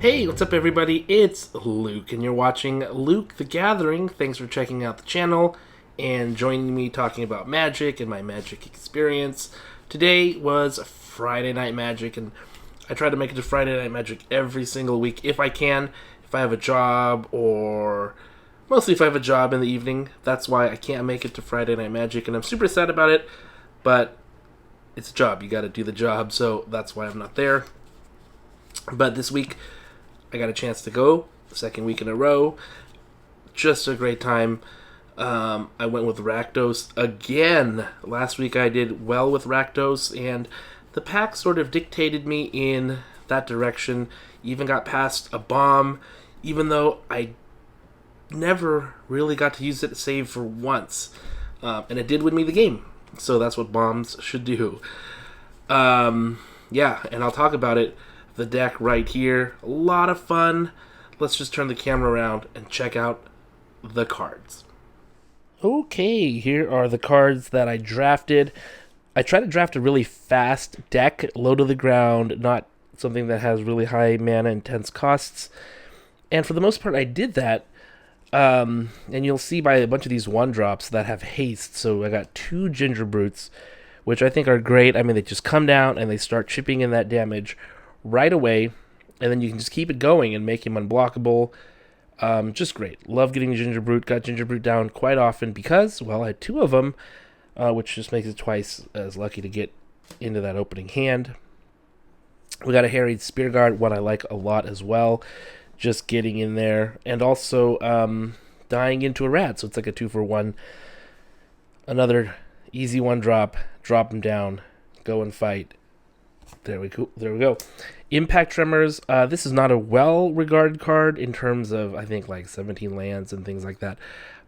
Hey, what's up everybody? It's Luke, and you're watching Luke the Gathering. Thanks for checking out the channel and joining me talking about Magic and my Magic experience. Today was Friday Night Magic, and I try to make it to Friday Night Magic every single week if I can. If I have a job, or mostly if I have a job in the evening. That's why I can't make it to Friday Night Magic, and I'm super sad about it, but it's a job. You gotta do the job, so that's why I'm not there. But this week, I got a chance to go, the second week in a row. Just a great time. I went with Rakdos again. Last week I did well with Rakdos, and the pack sort of dictated me in that direction. Even got past a bomb, even though I never really got to use it save for once. And it did win me the game. So that's what bombs should do. Yeah, and I'll talk about it. The deck right here. A lot of fun. Let's just turn the camera around and check out the cards. Okay, here are the cards that I drafted. I try to draft a really fast deck, low to the ground, not something that has really high mana intense costs. And for the most part, I did that. And you'll see by a bunch of these one-drops that have haste. So I got 2 Ginger Brutes, which I think are great. I mean, they just come down and they start chipping in that damage right away, and then you can just keep it going and make him unblockable. Just great. Love getting Ginger Brute. Got Ginger Brute down quite often because, well, I had 2 of them, which just makes it twice as lucky to get into that opening hand. We got a Harried Spear Guard, one I like a lot as well. Just getting in there, and also dying into a rat, so it's like a 2-for-1. Another easy one drop him down, go and fight. There we go. Impact Tremors. This is not a well-regarded card in terms of, I think, like 17 lands and things like that.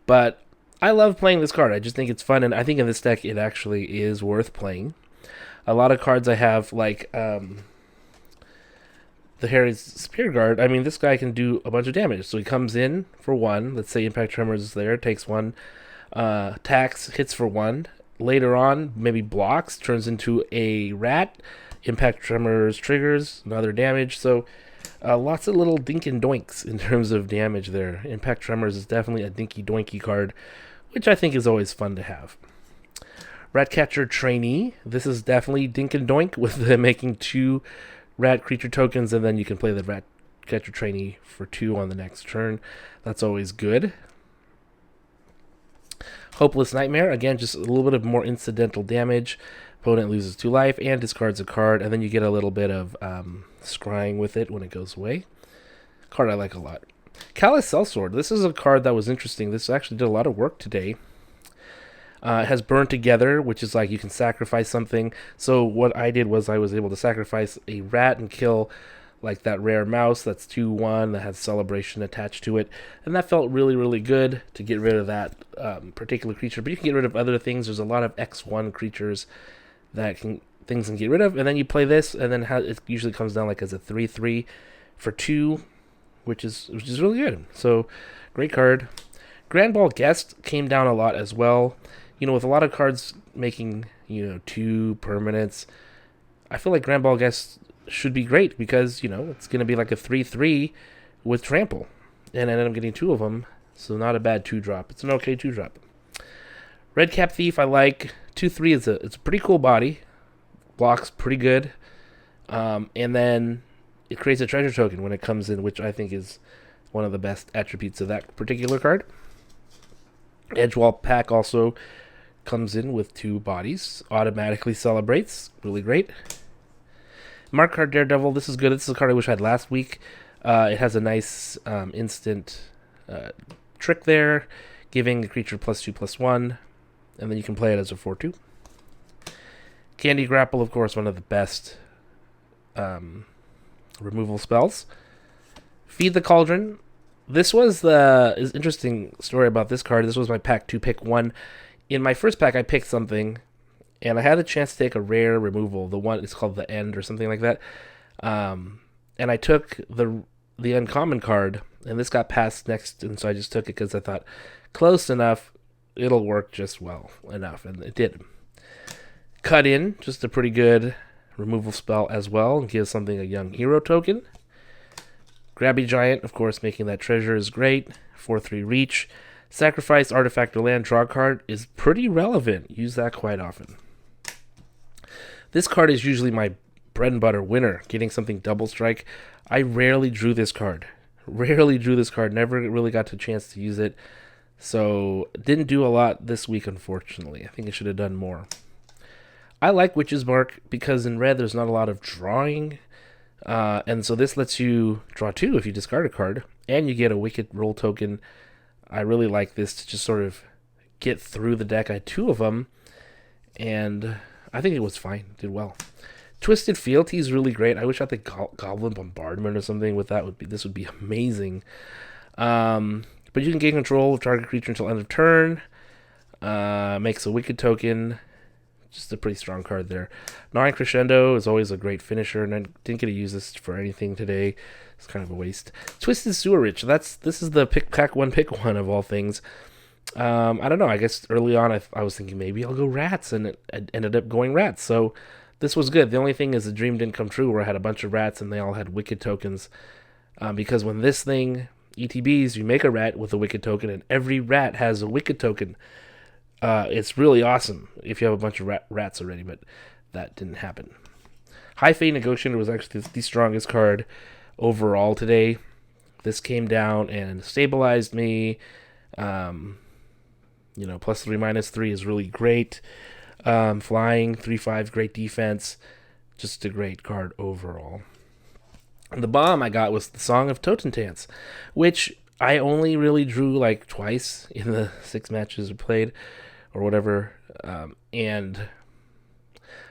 But I love playing this card. I just think it's fun, and I think in this deck it actually is worth playing. A lot of cards I have, like the Harry's Spear Guard. I mean, this guy can do a bunch of damage. So he comes in for 1. Let's say Impact Tremors is there, takes 1. Attacks, hits for 1. Later on, maybe blocks, turns into a rat. Impact Tremors triggers, another damage. So lots of little dink and doinks in terms of damage there. Impact Tremors is definitely a dinky doinky card, which I think is always fun to have. Ratcatcher Trainee. This is definitely dink and doink with making 2 rat creature tokens, and then you can play the Ratcatcher Trainee for 2 on the next turn. That's always good. Hopeless Nightmare. Again, just a little bit of more incidental damage. Opponent loses 2 life and discards a card, and then you get a little bit of scrying with it when it goes away. Card I like a lot. Callous Sellsword. This is a card that was interesting. This actually did a lot of work today. It has Burn Together, which is like you can sacrifice something. So what I did was I was able to sacrifice a rat and kill like that rare mouse that's 2/1 that has Celebration attached to it. And that felt really, really good to get rid of that particular creature. But you can get rid of other things. There's a lot of X1 creatures that things can get rid of, and then you play this, and then it usually comes down like as a 3/3 for 2, which is really good. So great card. Grand Ball Guest came down a lot as well. You know, with a lot of cards making 2 permanents, I feel like Grand Ball Guest should be great because it's going to be like a 3/3 with trample, and I ended up getting 2 of them, so not a bad 2-drop. It's an okay 2-drop. Red Cap Thief I like. 2/3 it's a pretty cool body, blocks pretty good, and then it creates a treasure token when it comes in, which I think is one of the best attributes of that particular card. Edgewall Pack also comes in with 2 bodies, automatically celebrates, really great. Mark Card Daredevil, this is good. This is a card I wish I had last week. It has a nice instant trick there, giving the creature +2/+1. And then you can play it as a 4/2. Candy Grapple, of course, one of the best removal spells. Feed the Cauldron. This was is interesting story about this card. This was my pack 2 pick 1. In my first pack, I picked something, and I had a chance to take a rare removal. The one is called the End or something like that. And I took the uncommon card, and this got passed next, and so I just took it because I thought close enough. It'll work just well enough, and it did. Cut In, just a pretty good removal spell as well, and gives something a young hero token. Grabby Giant, of course, making that treasure is great. 4/3 reach. Sacrifice, artifact, or land draw card is pretty relevant. Use that quite often. This card is usually my bread and butter winner, getting something double strike. I rarely drew this card. Never really got a chance to use it. So, didn't do a lot this week, unfortunately. I think I should have done more. I like Witch's Mark because in red there's not a lot of drawing. And so this lets you draw 2 if you discard a card. And you get a Wicked Roll token. I really like this to just sort of get through the deck. I had 2 of them. And I think it was fine. Did well. Twisted Fealty is really great. I wish I had the Goblin Bombardment or something with that. This would be amazing. But you can gain control of target creature until end of turn. Makes a Wicked token. Just a pretty strong card there. Gnawing Crescendo is always a great finisher, and I didn't get to use this for anything today. It's kind of a waste. Twisted Sewerage. This is the pick one of all things. I don't know. I guess early on I was thinking maybe I'll go Rats, and it ended up going Rats. So this was good. The only thing is the dream didn't come true where I had a bunch of Rats and they all had Wicked tokens. Because when this thing ETBs, you make a Rat with a Wicked token, and every Rat has a Wicked token. It's really awesome if you have a bunch of rats already, but that didn't happen. High Fate Negotiator was actually the strongest card overall today. This came down and stabilized me. +3, -3 is really great. Flying, 3/5, great defense. Just a great card overall. And the bomb I got was the Song of Totentance, which I only really drew like twice in the 6 matches we played. Or whatever, and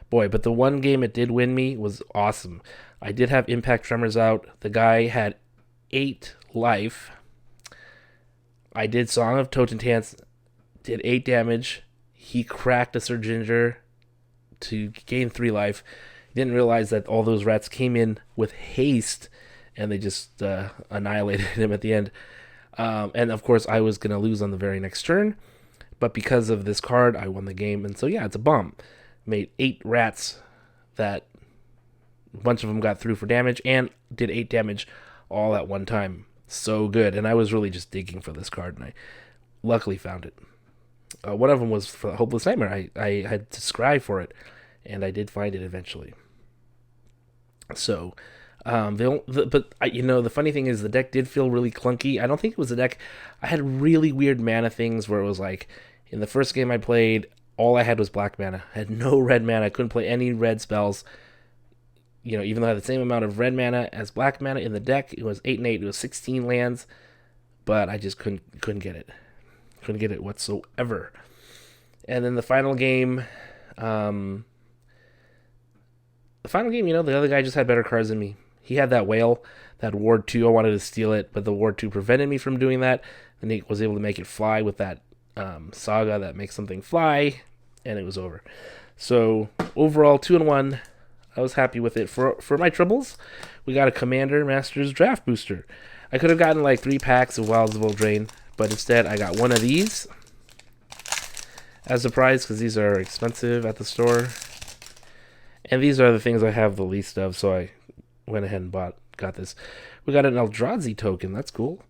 boy, but the one game it did win me was awesome. I did have Impact Tremors out. The guy had 8 life. I did Song of Totentance, did 8 damage. He cracked a Sir Ginger to gain 3 life. Didn't realize that all those rats came in with haste, and they just annihilated him at the end. And of course, I was gonna lose on the very next turn. But because of this card, I won the game. And so, yeah, it's a bomb. Made 8 rats that a bunch of them got through for damage and did 8 damage all at one time. So good. And I was really just digging for this card, and I luckily found it. One of them was for Hopeless Nightmare. I had to scry for it, and I did find it eventually. So, the funny thing is the deck did feel really clunky. I don't think it was a deck. I had really weird mana things where it was like, in the first game I played, all I had was black mana. I had no red mana. I couldn't play any red spells. Even though I had the same amount of red mana as black mana in the deck, it was 8 and 8. It was 16 lands, but I just couldn't get it. Couldn't get it whatsoever. And then the final game, the other guy just had better cards than me. He had that whale, that Ward 2. I wanted to steal it, but the Ward 2 prevented me from doing that. And he was able to make it fly with that saga that makes something fly, and it was over. So overall, 2-1. I was happy with it. For my troubles, we got a Commander Masters Draft Booster. I could have gotten like 3 packs of Wilds of Eldraine, but instead I got one of these as a prize because these are expensive at the store. And these are the things I have the least of, so I went ahead and got this. We got an Eldrazi token. That's cool.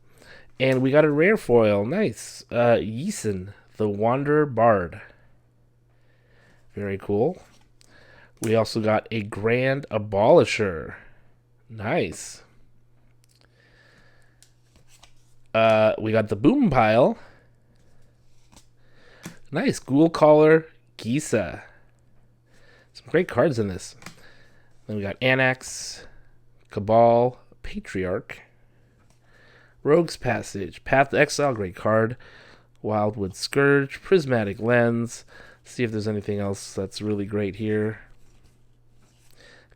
And we got a rare foil. Nice. Yeeson, the Wanderer Bard. Very cool. We also got a Grand Abolisher. Nice. We got the Boom Pile. Nice. Ghoul Caller, Gisa. Some great cards in this. Then we got Anax, Cabal, Patriarch, Rogue's Passage, Path to Exile, great card, Wildwood Scourge, Prismatic Lens. See if there's anything else that's really great here.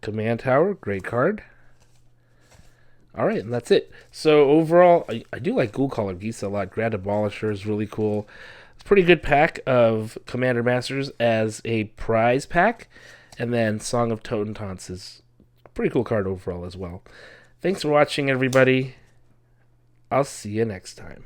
Command Tower, great card. Alright, and that's it. So overall, I do like Ghoul Caller Gisa a lot. Grand Abolisher is really cool. It's a pretty good pack of Commander Masters as a prize pack. And then Song of Totentance is a pretty cool card overall as well. Thanks for watching, everybody. I'll see you next time.